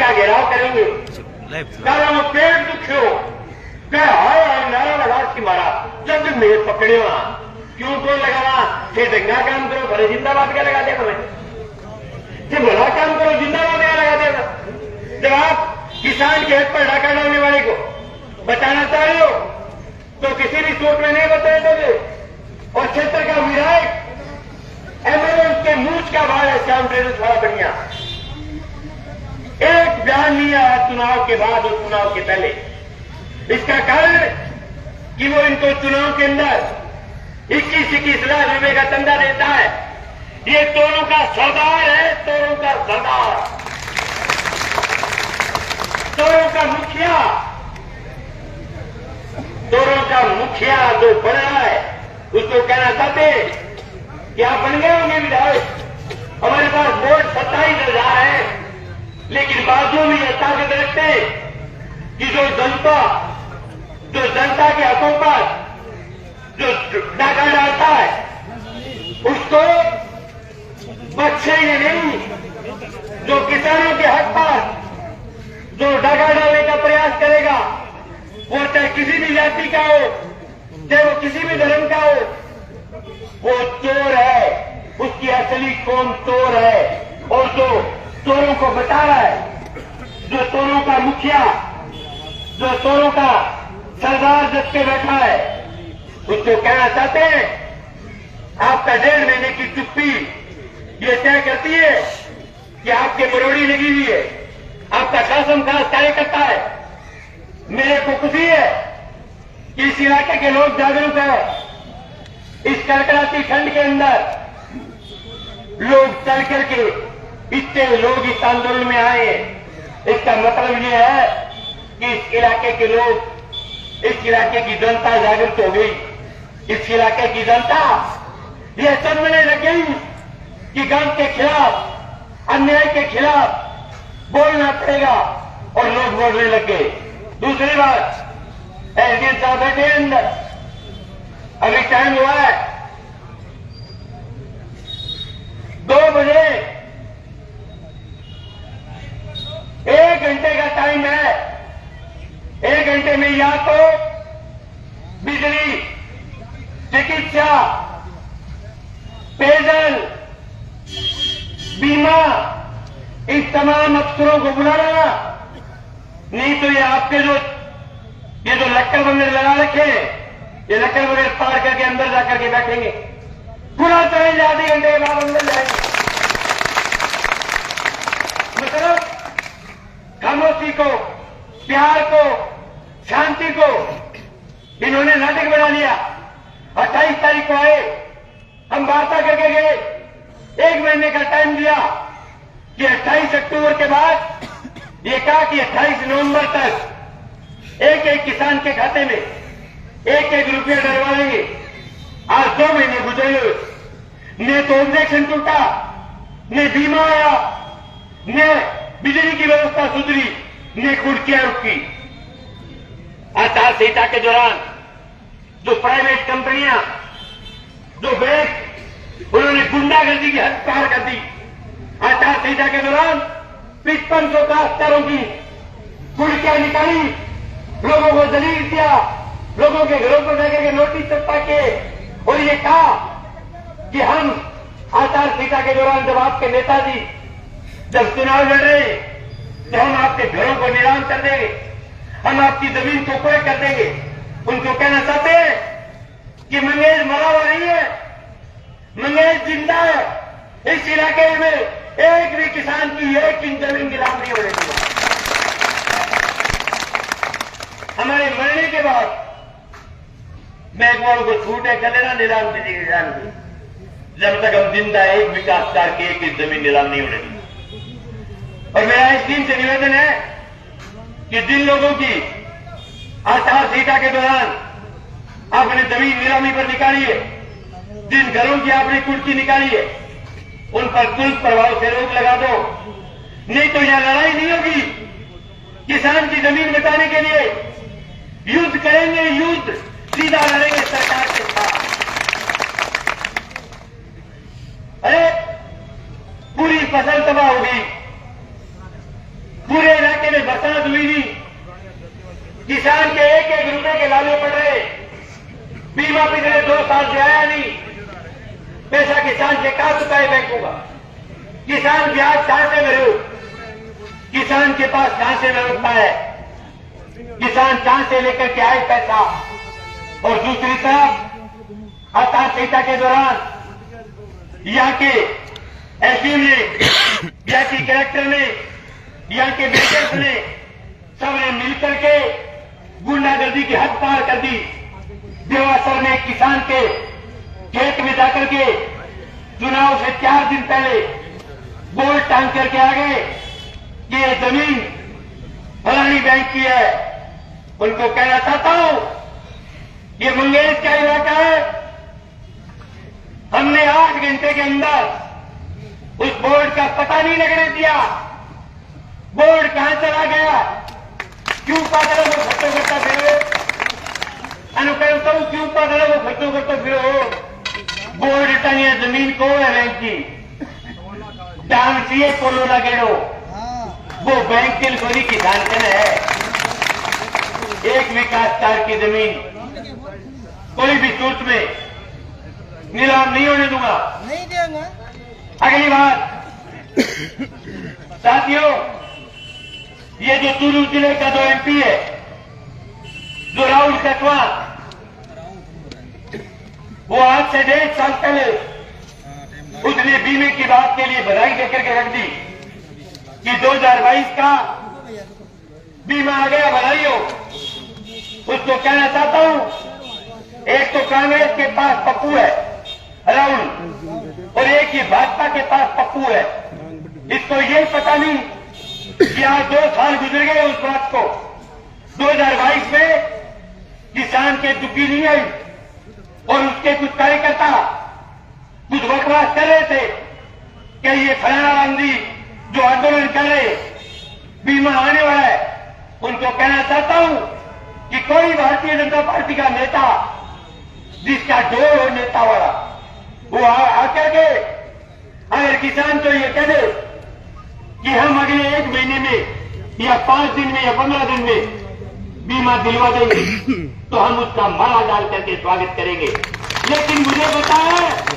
का घेराव करेंगे। कल हम पेड़ दुखियो क्या हाय नारा लगा की मारा जब मेरे पकड़े वहां क्यों कौन लगावा फिर दंगा काम करो भले जिंदाबाद क्या लगा देगा मैं भला काम करो जिंदाबाद क्या लगा देगा। जब आप किसान के हक पर डाका डालने वाले को बचाना चाह रहे हो तो किसी भी सूट में नहीं बताए दोगे। और क्षेत्र का विधायक एमएलए उसके मूछ का भार है श्याम ट्रेडर्स वाला बढ़िया एक बयान नहीं आया चुनाव के बाद और चुनाव के पहले। इसका कारण कि वो इनको चुनाव के अंदर 21-21 लाख रुपए का चंदा देता है। ये तोरों का सरदार है, तोरों का सरदार, तोरों का मुखिया, तोरों का मुखिया जो बन रहा है उसको कहना चाहते हैं कि आप बन गए होंगे विधायक, हमारे पास वोट 27,000 है, लेकिन बाजू में यह ताकत रखते कि जो जनता के हकों पर जो डाका डालता है उसको बख्शेंगे नहीं। जो किसानों के हक पर जो डाका डालने का प्रयास करेगा वो चाहे किसी भी जाति का हो, चाहे वो किसी भी धर्म का हो, वो चोर है, उसकी असली कौम चोर है। और जो चोरों को बचा रहा है, जो चोरों का मुखिया, जो चोरों का सरदार जब के बैठा है, उसको कहना चाहते हैं आपका 1.5 महीने की चुप्पी ये तय करती है कि आपके मरोड़ी लगी हुई है, आपका कसम खास कार्यकर्ता है। मेरे को खुशी है कि इस इलाके के लोग जागरूक है। इस कड़कड़ाती ठंड के अंदर लोग चल करके इतने लोग इस आंदोलन में आए हैं। इसका मतलब यह है कि इस इलाके के लोग, इस इलाके की जनता जागरूक हो गई। इस इलाके की जनता यह समझने लग गई कि गम के खिलाफ, अन्याय के खिलाफ बोलना पड़ेगा और लोग बोलने लग गए। दूसरी बात, एसडीएम साहब बैठे अंदर, अभी टाइम हुआ है 2 बजे, 1 घंटे का टाइम है। 1 घंटे में या तो बिजली, चिकित्सा, पेयजल, बीमा, इन तमाम अफसरों को बुलाना, नहीं तो ये आपके जो लक्कड़ वगैरह लगा रखे हैं, ये लक्कड़ वगैरह पार करके अंदर जाकर के बैठेंगे। पूरा चलेंगे, आधे घंटे के बाद अंदर जाएंगे। मतलब खामोशी को, प्यार को, शांति को इन्होंने नाटक बना लिया। 28 तारीख को आए, हम वार्ता करके गए, 1 महीने का टाइम दिया कि 28 अक्टूबर के बाद ये कहा कि 28 नवंबर तक एक एक किसान के खाते में 1-1 रुपया डलवा लेंगे। आज 2 महीने गुजरे, न तो ऑब्जेक्शन टूटा, न बीमा आया, न बिजली की व्यवस्था सुधरी, न कुर्सियां रुकी। आचार संहिता के दौरान जो प्राइवेट कंपनियां, जो बैंक, उन्होंने गुंडागर्दी की हद पार कर दी। आचार संहिता के दौरान 5500 काश्तकारों की कुर्सियां निकाली, लोगों को दलील किया, लोगों के घरों पर जाकर के नोटिस चपका के, और ये कहा कि हम आचार संहिता के दौरान जब आपके नेताजी जब चुनाव लड़ रहे तो हम आपके घरों को नीलाम कर देंगे, हम आपकी जमीन को क्रय कर देंगे। उनको कहना चाहते हैं कि मंगेश मरा हुआ नहीं है, मंगेश जिंदा है। इस इलाके में एक भी किसान की 1 इंच जमीन नीलाम नहीं होने दी। हमारे मरने के बाद महकमाओं को छूट है, कर लेना नीलाम कीजिए किसान की। जब तक हम जिंदा है, एक विकास कार्य की 1 इंच जमीन नीलाम नहीं होने दी। और मेरा इस टीम से निवेदन है कि जिन लोगों की आचार संहिता के दौरान आपने जमीन नीलामी पर निकाली है, जिन घरों की आपने कुर्सी निकाली है, उन पर तुरंत प्रभाव से रोक लगा दो, नहीं तो यह लड़ाई नहीं होगी। किसान की जमीन बचाने के लिए युद्ध करेंगे, युद्ध सीधा लड़ेंगे सरकार के साथ। अरे पूरी फसल तबाह होगी, पूरे किसान के एक एक रुपए के लाले पड़ रहे, बीमा पिछले 2 साल से आया नहीं, पैसा किसान से कहां चुकाए बैंकों का, किसान ब्याज कहां से भरे, किसान के पास कहां से व्यवस्था है, किसान कहां से लेकर के आए पैसा। और दूसरी तरफ आचार संहिता के दौरान यहाँ के एसपी ने, यहाँ की कलेक्टर ने, यहाँ के मेजर्स ने, सबने मिलकर के गुंडागर्दी की हद पार कर दी। देवासर में किसान के खेत में जाकर के चुनाव से 4 दिन पहले बोर्ड टांग करके आ गए कि ये जमीन फलानी बैंक की है। उनको कहना चाहता हूं, ये मंगेश का इलाका है। हमने 8 घंटे के अंदर उस बोर्ड का पता नहीं लगने दिया। बोर्ड कहां चला गया, क्यों पागलों को खर्चों करता फिरो, अनुकरणता हूं, क्यों पागलों को खर्चों करता फिरो। बोर्ड टंगे जमीन को है बैंक की, डांग चाहिए पोलो लगेड़ो, वो बैंक के लिए किसान के है। एक विकास कार्य की जमीन कोई भी सूरत में नीलाम नहीं होने दूंगा, नहीं देंगे। अगली बात साथियों, ये जो चूरू जिले का जो एमपी है, जो राहुल कटवा, वो आज से 1.5 साल पहले उसने बीमे की बात के लिए बधाई देकर के रख दी कि 2022 का बीमा आ गया, बधाई हो। उसको कहना चाहता हूं, एक तो कांग्रेस के पास पप्पू है राहुल, और एक ही भाजपा के पास पप्पू है। इसको ये पता नहीं कि आज 2 साल गुजर गए उस बात को। 2022 में किसान के दुखी नहीं आई और उसके कुछ कार्यकर्ता कुछ बकवास कर रहे थे कि ये फलाना गांधी जो आंदोलन कर रहे, बीमा आने वाला है। उनको कहना चाहता हूं कि कोई भारतीय जनता पार्टी का नेता जिसका जोर हो नेता वाला, वो आकर के अगर किसान तो ये कह दे कि हम अगले 1 महीने में या 5 दिन में या 15 दिन में बीमा दिलवा देंगे, तो हम उसका माला डाल करके स्वागत करेंगे। लेकिन मुझे पता है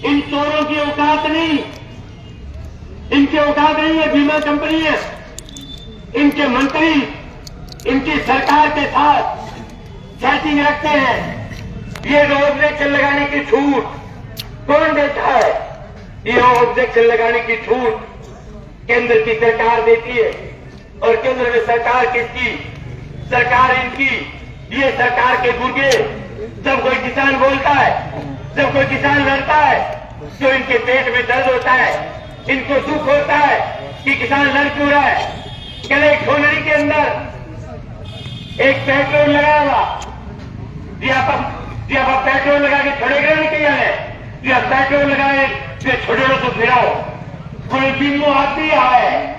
इन चोरों की औकात नहीं, इनकी औकात नहीं है बीमा कंपनी है। इनके मंत्री इनकी सरकार के साथ सेटिंग रखते हैं। ये जो ऑब्जेक्शन लगाने की छूट कौन देता है? ये ऑब्जेक्शन लगाने की छूट केंद्र की सरकार देती है। और केंद्र में सरकार किसकी? सरकार इनकी। ये सरकार के गुर्गे। जब कोई किसान बोलता है, जब कोई किसान लड़ता है, तो इनके पेट में दर्द होता है, इनको दुख होता है कि किसान लड़ क्यों रहा है। कल एक ठोनरी के अंदर एक पेट्रोल लगा हुआ, आप पेट्रोल लगा के छोड़े गए क्या है? पेट्रोल लगाए छोड़े तो फिराओ। कोई बीमो आती है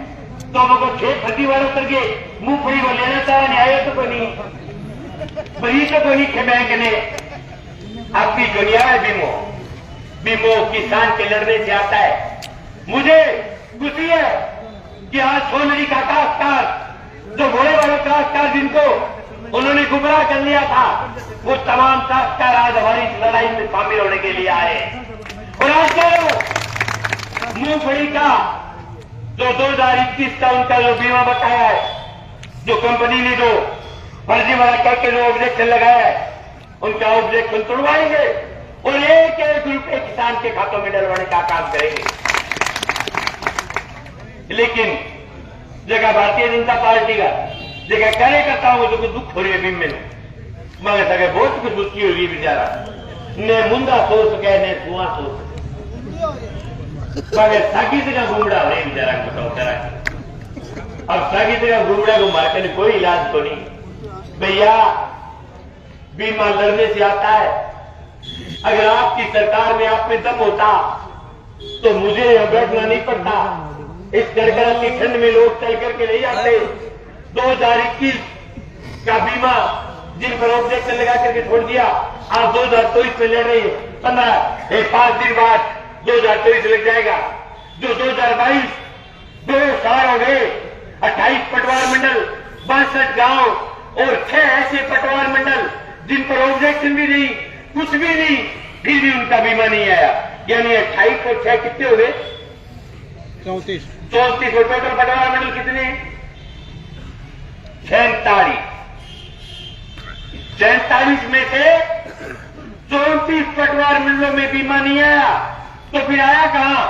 तो हमको 6 फटी वालों करके मुंह फड़ी को लेना चाहे, नहीं आया तो कोई नहीं, बड़ी तो कोई नहीं थे बैंक ने। आपकी दुनिया है बीमो। बीमो किसान के लड़ने से आता है। मुझे खुशी है कि आज सोनरी का काश्तकार, जो घोड़े वाले काश्तकार जिनको उन्होंने गुमराह कर लिया था, वो तमाम काश्तकार आज हमारी लड़ाई में शामिल होने के लिए आए। और आज जो मूंगफली का जो 2021 का उनका जो बीमा बताया है, जो कंपनी ने जो फर्जी वाला करके जो ऑब्जेक्शन लगाया है, उनका ऑब्जेक्शन तोड़वाएंगे और 1-1 रुपए किसान के खातों में डलवाने का काम करेंगे। लेकिन जगह भारतीय जनता पार्टी का जगह कार्यकर्ताओं को दुख हो रही है बीम में, मगर सके बहुत कुछ दुखी हो रही बेचारा ने मुंदा सोच के ने कुआ सोच मगर साकी से का घूमड़ा हो रही बेचारा को बताओ करा। अब साकी से का घूमड़ा को मारने में कोई इलाज तो नहीं भैया। बीमा लड़ने से आता है। अगर आपकी सरकार में आप में दम होता तो मुझे यहां बैठना नहीं पड़ता। इस गड़गड़ा की ठंड में लोग चल करके नहीं जाते। 2021 का बीमा जिन पर ऑब्जेक्शन लगा करके छोड़ दिया, आप 2024 में लड़ रही है। 5 दिन बाद 2024 लग जाएगा। जो 2022 2 साल हो गए, 28 पटवार मंडल 62 गांव और 6 ऐसे पटवार मंडल जिन पर ऑब्जेक्शन भी नहीं, कुछ भी नहीं, फिर भी उनका बीमा नहीं आया। यानी 28 और 6 कितने हो गए? 34। और टोटल पटवार मंडल कितने? 47 में से 34 पटवार मंडलों में बीमा नहीं आया। तो फिर आया कहां?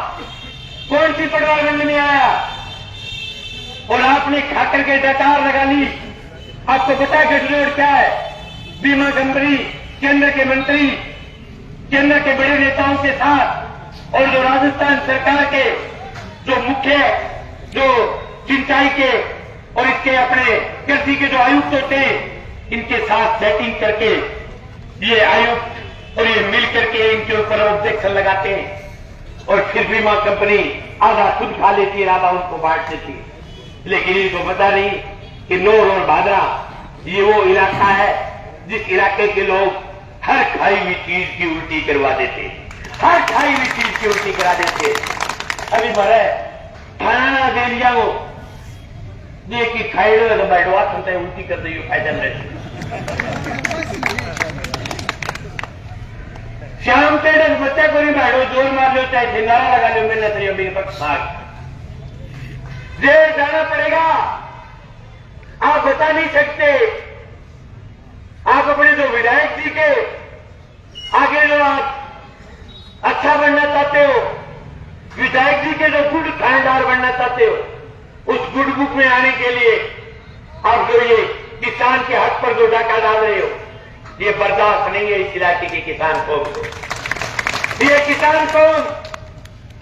कौन सी पटवार मंडल में आया? और आपने खाकर के डकार लगा ली। आपको पता है गठजोड़ क्या है? बीमा कंपनी केंद्र के मंत्री, केंद्र के बड़े नेताओं के साथ और जो राजस्थान सरकार के जो मुख्य, जो सिंचाई के और इसके अपने कृषि के जो आयुक्त होते हैं, इनके साथ सेटिंग करके ये आयुक्त और ये मिल करके इनके ऊपर ऑब्जेक्शन लगाते हैं और फिर बीमा कंपनी आधा खुद खा लेती है, आधा उनको बांट देती है। लेकिन इनको पता नहीं कि नौर और भादरा ये वो इलाका है जिस इलाके के लोग हर खाई हुई चीज की उल्टी करवा देते, हर खाई हुई चीज की उल्टी करा देते। अभी मरे खाना दे लिया वो ये कि खाई लो तो बैठवा सुनते उल्टी कर दी फायदा नहीं। श्याम टेडर बच्चा को नहीं बैठो, जोर मार लो, चाहे सिंगारा लगा लो, मैंने तो मेरे पक्ष भाग जेल जाना पड़ेगा। आप बता नहीं सकते। आप अपने जो विधायक जी के आगे जो आप अच्छा बनना चाहते हो, विधायक जी के जो गुड खानदार बनना चाहते हो, उस गुड बुक में आने के लिए आप जो ये किसान के हक पर जो डाका डाल रहे हो, ये बर्दाश्त नहीं है इस इलाके के किसान को। ये किसान को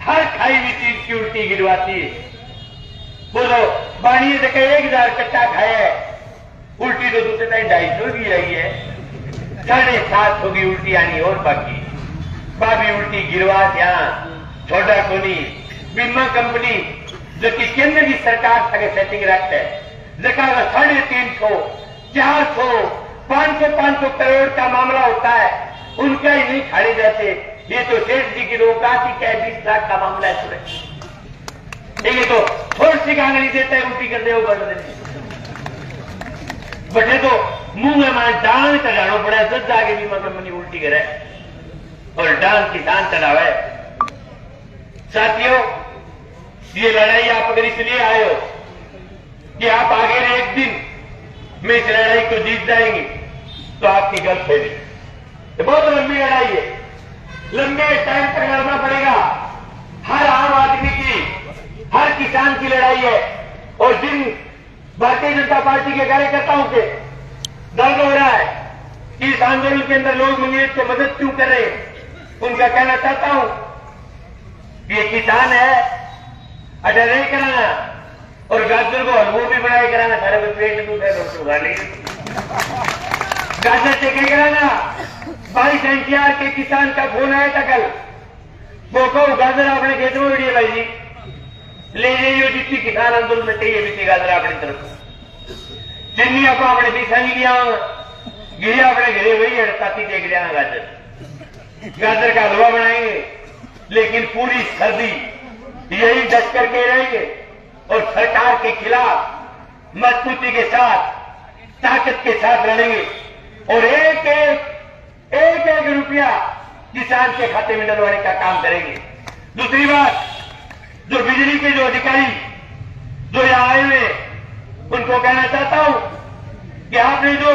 हर खाई हुई चीज की उल्टी गिरवाती है। बोलो बाणिये से 1000 कट्टा खाया है, उल्टी तो दूसरे टाइम 250 की रही है, 750 होगी उल्टी आनी और बाकी बाबी उल्टी गिरवा यहां छोटा कोनी। बीमा कंपनी जो कि केंद्र की सरकार तक सेटिंग रखता है, जगह 350, 400, 500 करोड़ का मामला होता है, उनका ही नहीं खाड़े जाते। ये तो सेठ जी की रोकाती क्या 20 लाख का मामला है सुरेश। ये तो थोड़ी सी कांगड़ी देता है, उल्टी कर दे वो बढ़ देने बटे तो मुंह में मान डांग चढ़ाना पड़ा है, जब जाके बीमा कंपनी उल्टी करे और डांग किसान चढ़ावे। साथियों, ये लड़ाई आप अगर इसलिए आए हो कि आप आगे एक दिन में इस लड़ाई को जीत जाएंगे, तो आपकी गलत है। ये बहुत लंबी लड़ाई है, लंबे टाइम तक लड़ना पड़ेगा। हर आम आदमी की, हर किसान की लड़ाई है। और जिन भारतीय जनता पार्टी के कार्यकर्ताओं के दर्द हो रहा है कि इस आंदोलन के अंदर लोग मंगेश को मदद क्यों कर रहे हैं, उनका कहना चाहता हूं कि ये किसान है, अटैक नहीं कराना और गाजर को हलवो भी बनाए कराना, सारे को पेट दूध है रोटी उगा लेंगे। गाजर से क्या कराना? 22 एनटीआर के किसान का फोन आया था कल, वो कहो गाजर अपने खेत में उड़ी है भाई जी, ले जाइए जितनी किसान आंदोलन में चाहिए बीती गाजर अपनी तरफ जिन्नी आप अपने पीछा नहीं लिया गिरे अपने घरे वही है, ताकि देख लिया गाजर का हलवा बनाएंगे। लेकिन पूरी सर्दी यही डट करके रहेंगे और सरकार के खिलाफ मजबूती के साथ, ताकत के साथ लड़ेंगे और एक एक रुपया किसान के खाते में डलवाने का काम करेंगे। दूसरी बात, जो बिजली के जो अधिकारी जो यहां आए हुए, उनको कहना चाहता हूं कि आपने जो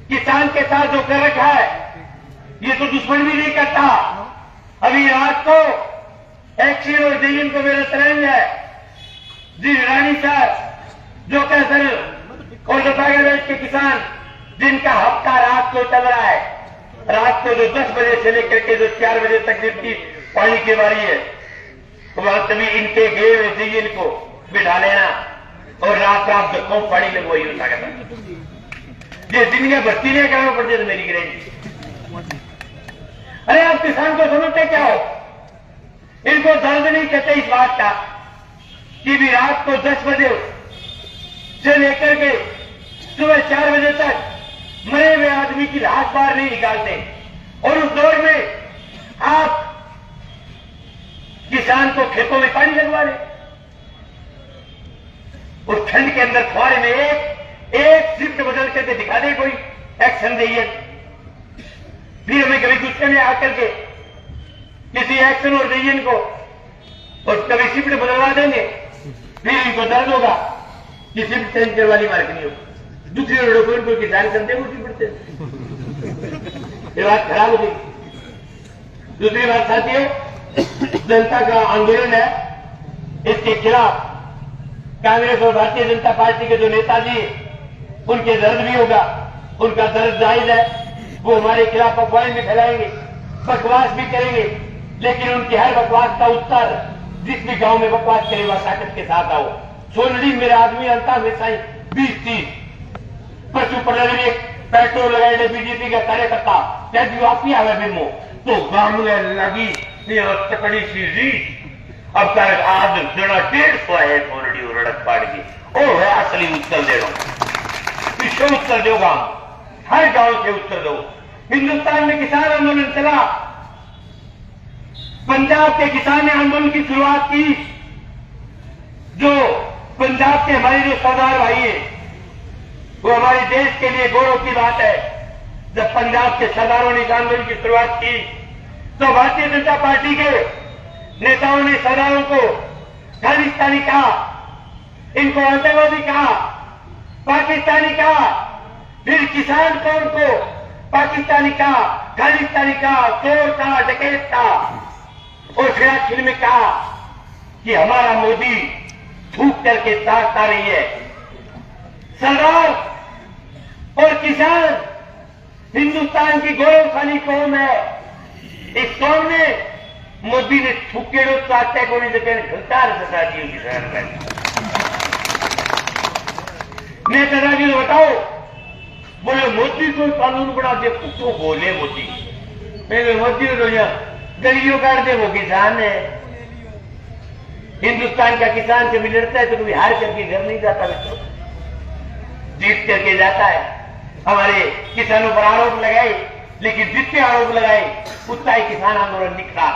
किसान के साथ जो कर रखा है, ये तो दुश्मन भी नहीं करता। अभी रात को एक्शन और जेएन को मेरा तरंग है जी रानी साहब, जो कैसर और जो टाइगर के किसान जिनका हफ्ता रात को चल रहा है, रात को जो 10 बजे से लेकर के जो 4 बजे तक जिनकी पानी की बारी है, तो वहां तभी इनके गए हुए जेएन को बिठा लेना और रात रात धक्कों पानी लगवाई होता कहता ये दिन में भर्ती नहीं करना पड़ती तो मेरी गारंटी। अरे आप किसान को समझते क्या हो? इनको दर्द नहीं कहते इस बात का कि भी रात को 10 बजे से लेकर के सुबह 4 बजे तक मरे हुए आदमी की लाश बाहर नहीं निकालते, और उस दौर में आप किसान को खेतों में पानी लगवा रहे। उस ठंड के अंदर फुहारे में एक शिफ्ट बदल करके दिखा दे, कोई एक्शन दिए, फिर हमें कभी गुस्से में आकर के किसी एक्शन और डिसीजन को और कभी शिफ्ट बदलवा देंगे, फिर इनको दर्द होगा कि शिफ्ट चेंज करने वाली मार्क नहीं होगी। दूसरी रोडों पर इनको किसान करते उसी पड़ते, ये बात खराब हो गई। दूसरी बात साथियों, जनता का आंदोलन है, इसके खिलाफ कांग्रेस और भारतीय जनता पार्टी के जो नेताजी, उनके दर्द भी होगा, उनका दर्द जायज है। वो हमारे खिलाफ अफवाहें भी फैलाएंगे, बकवास भी करेंगे, लेकिन उनकी हर बकवास का उत्तर, जिस भी गांव में बकवास करे वह ताकत के साथ आओ। सोनडी मेरा आदमी अंता हमेशा ही 20-30 परसों पर पेट्रोल लगाए बीजेपी का कार्यकर्ता यदि आप ही आवे बिमो तो गांव में लगी तकड़ी सी रीत। अब तक आज जड़ा 150 है सोनडी और रड़क पाड़ की, ओ है असली उत्तर दे दो, विश्व उत्तर दो, गांव हर गांव से उत्तर दो। हिंदुस्तान में किसान आंदोलन चला, पंजाब के किसान ने आंदोलन की शुरुआत की। जो पंजाब के हमारे जो सरदार भाई है, वो हमारे देश के लिए गौरव की बात है। जब पंजाब के सरदारों ने इस आंदोलन की शुरुआत की तो भारतीय जनता पार्टी के नेताओं ने सरदारों को खालिस्तानी कहा, इनको आतंकवादी कहा, पाकिस्तानी कहा, फिर किसान कौम को पाकिस्तानी कहा, खालिस्तानी कहा, चोर कहा, डकैत कहा, और फिर आखिर में कहा कि हमारा मोदी थूक करके ताकता रही है। सरदार और किसान हिंदुस्तान की गौरवशाली कौम है। इस कौम ने मोदी ने थूके ताकते को नहीं देते घंटार सजा दी किसान का। मैं सजा जी बताओ, बोले मोदी को कानून बना दे, तो बोले मोदी, मैं मोदी को गलियों काट दे, वो किसान है। हिंदुस्तान का किसान कभी लड़ता है तो कभी हार करके घर नहीं जाता, मित्रों, जीत करके जाता है। हमारे किसानों पर आरोप लगाए, लेकिन जितने आरोप लगाए उतना ही किसान आंदोलन निकला।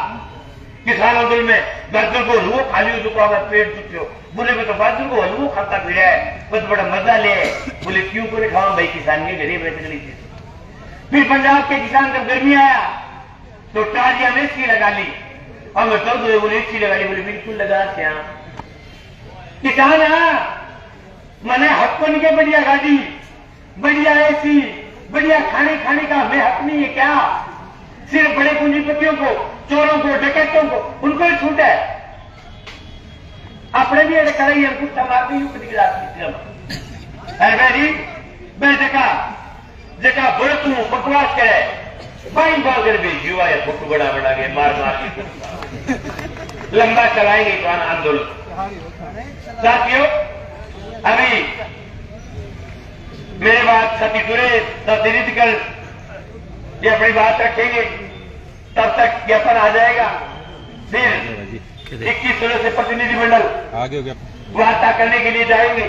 किसान आंदोलन में बर्तन को हलवो खाली हो चुका होगा, पेट चुके हो, बोले मैं तो बर्तन को हलवो खाता फिर है, बस बड़ा मजा ले। बोले क्यों को नहीं खाओ भाई, किसान के गरीब रहते नहीं थे। फिर पंजाब के किसान जब गर्मी आया तो टालियां में एसी लगा ली, और मैं तो बोले एसी लगा ली, बोले बिल्कुल लगा क्या किसान है मैंने हक बन के बढ़िया गाड़ी, बढ़िया एसी, बढ़िया खाने का हमें हक नहीं है क्या? सिर्फ बड़े पूंजीपतियों को, चोरों को, डकैतों को, उनको ही छूट है। अपने भी अरे कराई कुछ समाप्ति जगह बोले तू बकवास करे, बाई बाल कर भी युवा है, फोटो बड़ा के मार के लंबा चलाएंगे किसान आंदोलन। साथियों, अभी मेरे बात सती तुरे सतीरित कर ये अपनी बात रखेंगे, तब तक ज्ञापन आ जाएगा। फिर 21 से प्रतिनिधिमंडल वार्ता करने के लिए जाएंगे।